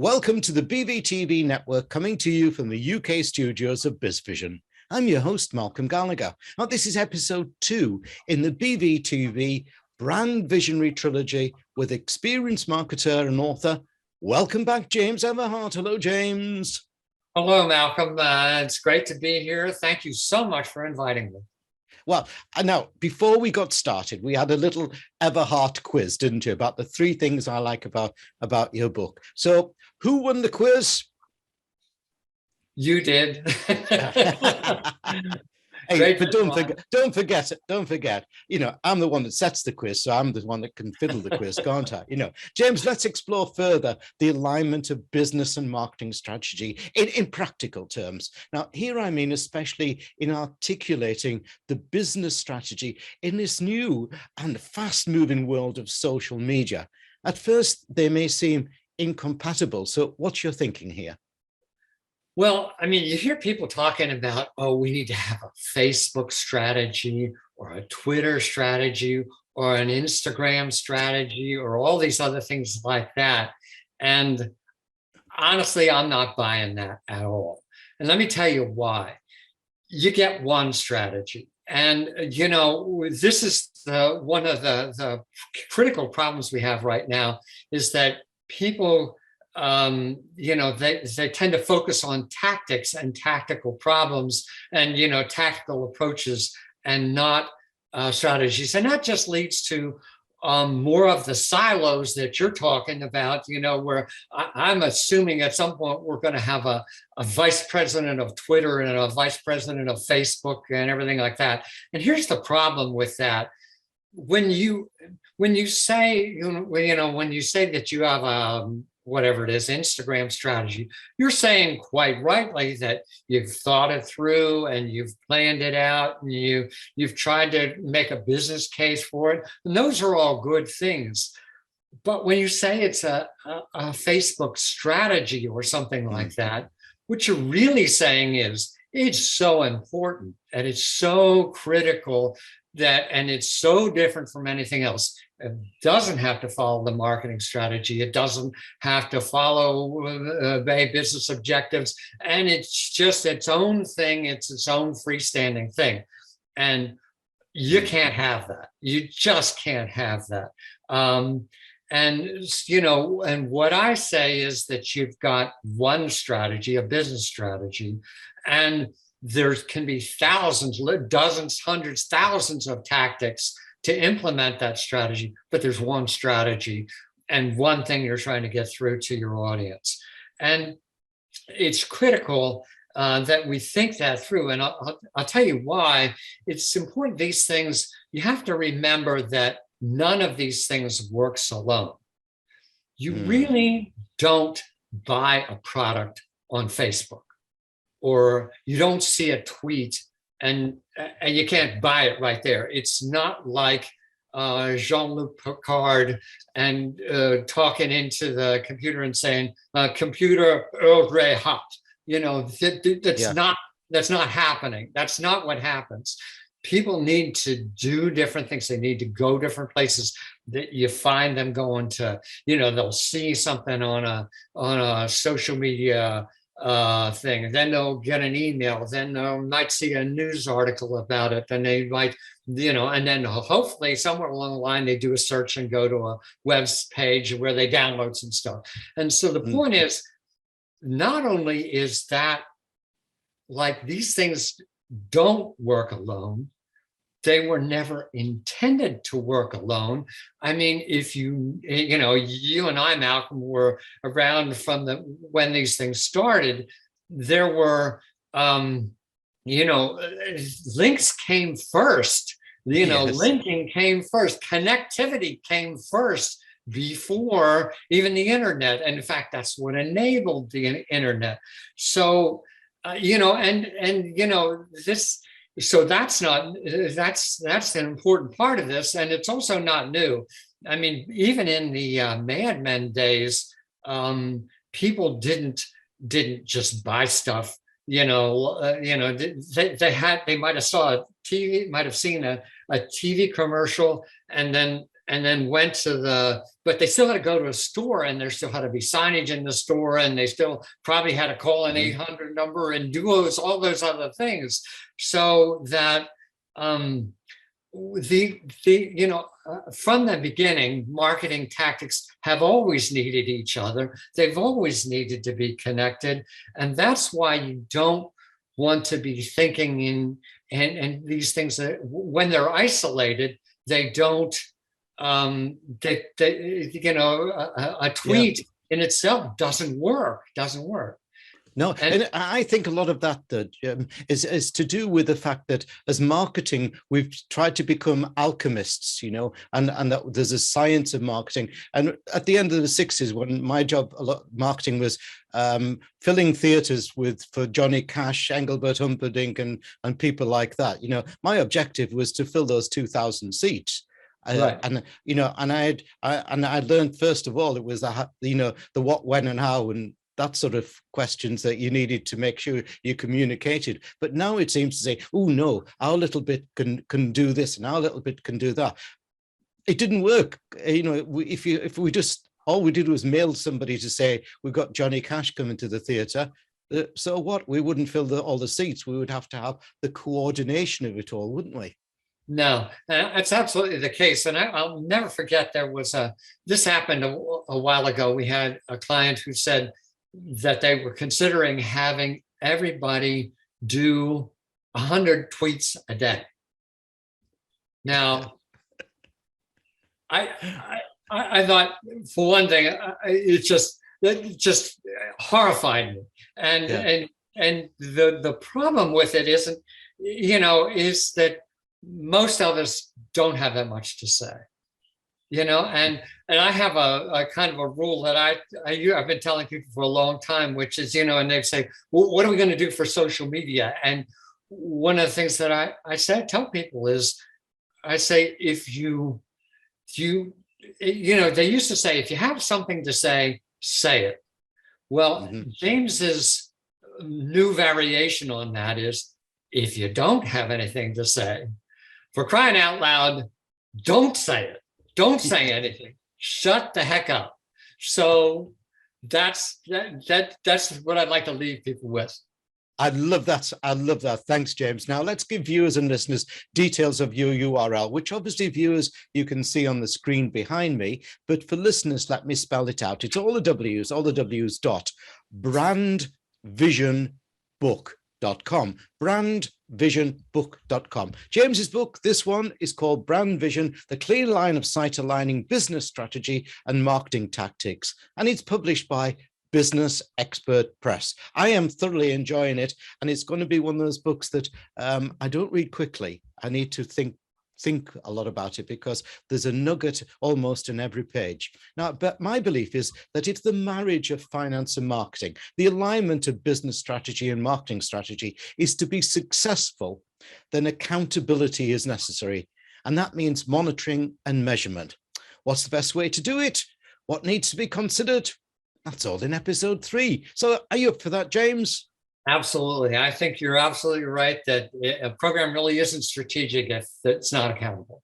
Welcome to the BVTV Network, coming to you from the UK studios of BizVision. I'm your host, Malcolm Gallagher. Now, this is episode 2 in the BVTV Brand Visionary Trilogy with experienced marketer and author, Welcome Back James Everhart. Hello, James. Hello, Malcolm. It's great to be here. Thank you so much for inviting me. Well, now, before we got started, we had a little Everhart quiz, didn't you, about the 3 things I like about your book. So who won the quiz? You did. Hey, but don't forget, I'm the one that sets the quiz, so I'm the one that can fiddle the quiz, can't I? James, let's explore further the alignment of business and marketing strategy in practical terms. Now, here I mean, especially in articulating the business strategy in this new and fast-moving world of social media. At first, they may seem incompatible. So what's your thinking here? Well, I mean, you hear people talking about, oh, we need to have a Facebook strategy or a Twitter strategy or an Instagram strategy or all these other things like that. And honestly, I'm not buying that at all. And let me tell you why. You get one strategy. And, this is one of the critical problems we have right now is that people they tend to focus on tactics and tactical problems and, tactical approaches and not strategies. And that just leads to more of the silos that you're talking about, where I'm assuming at some point we're going to have a vice president of Twitter and a vice president of Facebook and everything like that. And here's the problem with that. When you say that you have whatever it is, Instagram strategy, you're saying quite rightly that you've thought it through and you've planned it out and you've tried to make a business case for it. And those are all good things. But when you say it's a Facebook strategy or something like that, what you're really saying is it's so important and it's so critical and it's so different from anything else. It doesn't have to follow the marketing strategy. It doesn't have to follow business objectives. And it's just its own thing. It's its own freestanding thing. And you can't have that. You just can't have that. And what I say is that you've got one strategy, a business strategy, and there can be thousands, dozens, hundreds, thousands of tactics to implement that strategy, but there's one strategy and one thing you're trying to get through to your audience. And it's critical that we think that through. And I'll tell you why. It's important. These things, you have to remember that none of these things works alone. You really don't buy a product on Facebook, or you don't see a tweet and you can't buy it right there. It's not like Jean-Luc Picard and talking into the computer and saying, computer Earl Grey hot. That's not happening. That's not what happens. People need to do different things. They need to go different places. That you find them going to, they'll see something on a social media thing, then they'll get an email, then they might see a news article about it, then they might, and then hopefully somewhere along the line they do a search and go to a web page where they download some stuff. And so the point is, not only is that like these things don't work alone, they were never intended to work alone. I mean, if you and I, Malcolm, were around from when these things started, there were, links came first, Yes. Linking came first, connectivity came first before even the internet. And in fact, that's what enabled the internet. So, this, so that's an important part of this. And it's also not new. I mean, even in the Mad Men days, people didn't just buy stuff. They might have saw a TV, might have seen a TV commercial, and then and then went to but they still had to go to a store, and there still had to be signage in the store, and they still probably had to call an 800 number and do all those other things. So that from the beginning, marketing tactics have always needed each other. They've always needed to be connected. And that's why you don't want to be thinking in these things that when they're isolated, they don't, a tweet in itself doesn't work. No, and I think a lot of that is to do with the fact that as marketing, we've tried to become alchemists, and that there's a science of marketing. And at the end of the 60s, when my job, marketing was filling theaters for Johnny Cash, Engelbert Humperdinck, and people like that, my objective was to fill those 2,000 seats. Right. And I learned, first of all, it was the what, when, and how, and that sort of questions that you needed to make sure you communicated. But now it seems to say, oh no, our little bit can do this and our little bit can do that. It didn't work. If we just, all we did was mail somebody to say, we've got Johnny Cash coming to the theater. So what? We wouldn't fill all the seats. We would have to have the coordination of it all, wouldn't we? No, that's absolutely the case. And I'll never forget, this happened a while ago. We had a client who said that they were considering having everybody do 100 tweets a day. Now, I thought, for one thing, it just horrified me. And the problem with it isn't, is that most of us don't have that much to say. And I have a kind of a rule that I've been telling people for a long time, which is, and they say, well, what are we going to do for social media? And one of the things that I tell people is, I say, they used to say, if you have something to say it. Well, James's new variation on that is, if you don't have anything to say, for crying out loud, don't say it. Don't say anything. Shut the heck up. So that's what I'd like to leave people with. I love that. I love that. Thanks, James. Now let's give viewers and listeners details of your URL, which obviously viewers you can see on the screen behind me. But for listeners, let me spell it out. It's all the W's brandvisionbook.com. brandvisionbook.com. James's book, this one, is called Brand Vision, the clear line of sight aligning business strategy and marketing tactics. And it's published by Business Expert Press. I am thoroughly enjoying it. And it's going to be one of those books that I don't read quickly. I need to think a lot about it, because there's a nugget almost in every page. Now, but my belief is that it's the marriage of finance and marketing. The alignment of business strategy and marketing strategy is to be successful, then accountability is necessary. And that means monitoring and measurement. What's the best way to do it? What needs to be considered? That's all in episode 3. So are you up for that, James? Absolutely. I think you're absolutely right that a program really isn't strategic if it's not accountable.